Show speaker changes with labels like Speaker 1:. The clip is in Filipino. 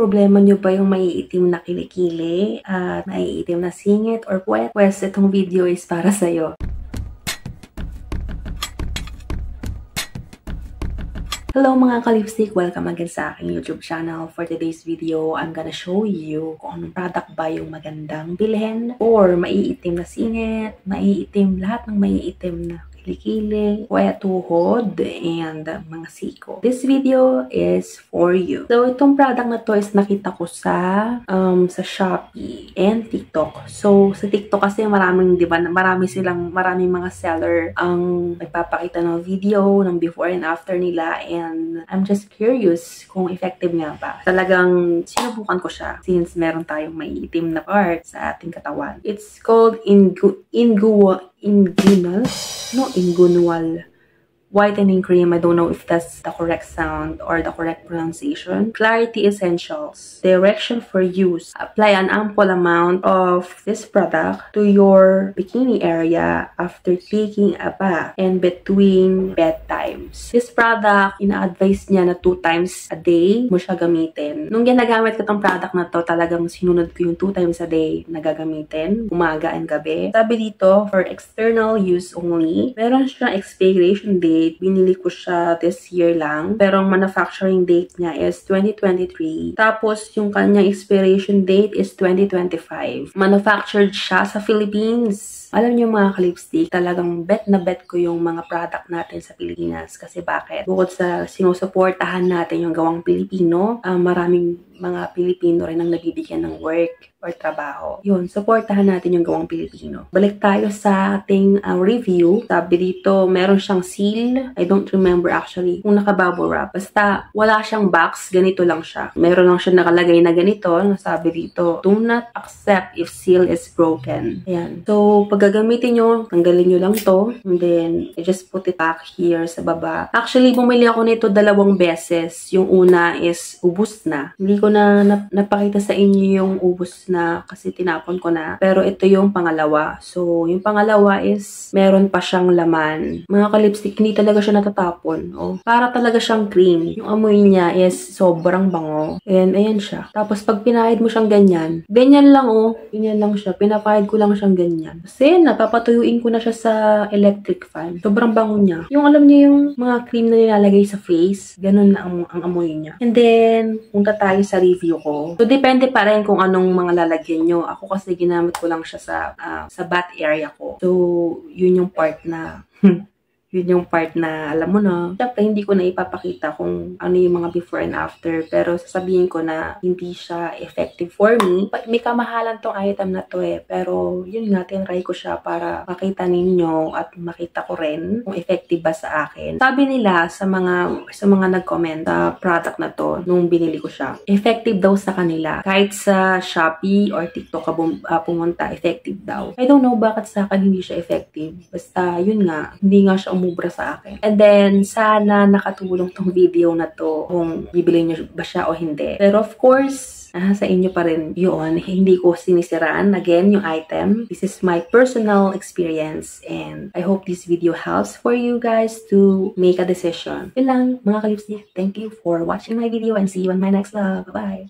Speaker 1: Problema nyo ba yung maiitim na kilikili at maiitim na singit or puwet? Pues, itong video is para sa'yo. Hello mga ka-lipstick! Welcome again sa aking YouTube channel. For today's video, I'm gonna show you kung anong product ba yung magandang bilhin or maiitim na singit, maiitim, lahat ng maiitim na kilikili, puwet, tuhod, and mga siko. This video is for you. So, itong product na to is nakita ko sa Shopee and TikTok. So, sa TikTok kasi maraming, di ba, maraming mga seller ang nagpapakita ng video ng before and after nila, and I'm just curious kung effective nga ba. Talagang sinubukan ko siya since meron tayong maiitim na part sa ating katawan. It's called Inguinal Whitening Cream. I don't know if that's the correct sound or the correct pronunciation. Clarity Essentials. Direction for use. Apply an ample amount of this product to your bikini area after taking a bath and between bedtimes. This product, ina-advise niya na 2 times a day mo siya gamitin. Nung ginagamit ko tong product na to, talagang sinunod ko yung 2 times a day na gagamitin, umaga and gabi. Sabi dito, for external use only. Meron siyang expiration date. Binili ko siya this year lang. Pero ang manufacturing date niya is 2023. Tapos, yung kanyang expiration date is 2025. Manufactured siya sa Philippines. Alam niyo mga ka-lipstick, talagang bet na bet ko yung mga product natin sa Pilipinas. Kasi bakit? Bukod sa sinusuportahan natin yung gawang Pilipino, maraming mga Pilipino rin ang nabibigyan ng work or trabaho. Yun, supportahan natin yung gawang Pilipino. Balik tayo sa ating review. Sabi dito, meron siyang seal. I don't remember actually kung naka-bubble wrap. Basta, wala siyang box. Ganito lang siya. Meron lang siya nakalagay na ganito. Sabi dito, do not accept if seal is broken. Ayan. So, pag gagamitin nyo, tanggalin nyo lang to. And then, I just put it back here sa baba. Actually, bumili ako nito 2 beses. Yung una is ubos na. Hindi ko na napakita sa inyo yung ubos na kasi tinapon ko na. Pero ito yung pangalawa. So, yung pangalawa is meron pa siyang laman. Mga ka-lipstick, hindi talaga siya natatapon. Oh, para talaga siyang cream. Yung amoy niya is sobrang bango. And ayan siya. Tapos, pag pinahid mo siyang ganyan, ganyan lang oh. Ganyan lang siya. Pinapahid ko lang siyang ganyan. Kasi napapatuyuin ko na siya sa electric fan. Sobrang bango niya. Yung alam niyo yung mga cream na nilalagay sa face, ganun na ang amoy niya. And then, punta tayo sa review ko. So, depende pa rin kung anong mga lalagyan nyo. Ako kasi ginamit ko lang siya sa bath area ko. So, yun yung part na yun yung part na, alam mo na, syempre hindi ko na ipapakita kung ano yung mga before and after, pero sasabihin ko na hindi siya effective for me. May kamahalan tong item na to pero yun nga, tinry ko siya para makita ninyo at makita ko rin kung effective ba sa akin. Sabi nila sa mga nag-comment sa product na to, nung binili ko siya, effective daw sa kanila. Kahit sa Shopee or TikTok ka pumunta, effective daw. I don't know bakit sa akin hindi siya effective. Basta, yun nga, hindi nga siya umubra sa akin. And then, sana nakatulong tong video na to kung bibili nyo ba siya o hindi. Pero of course, sa inyo pa rin yun. Hindi ko sinisiraan again yung item. This is my personal experience and I hope this video helps for you guys to make a decision. Yun lang mga ka-lipstick. Thank you for watching my video and see you on my next vlog. Bye!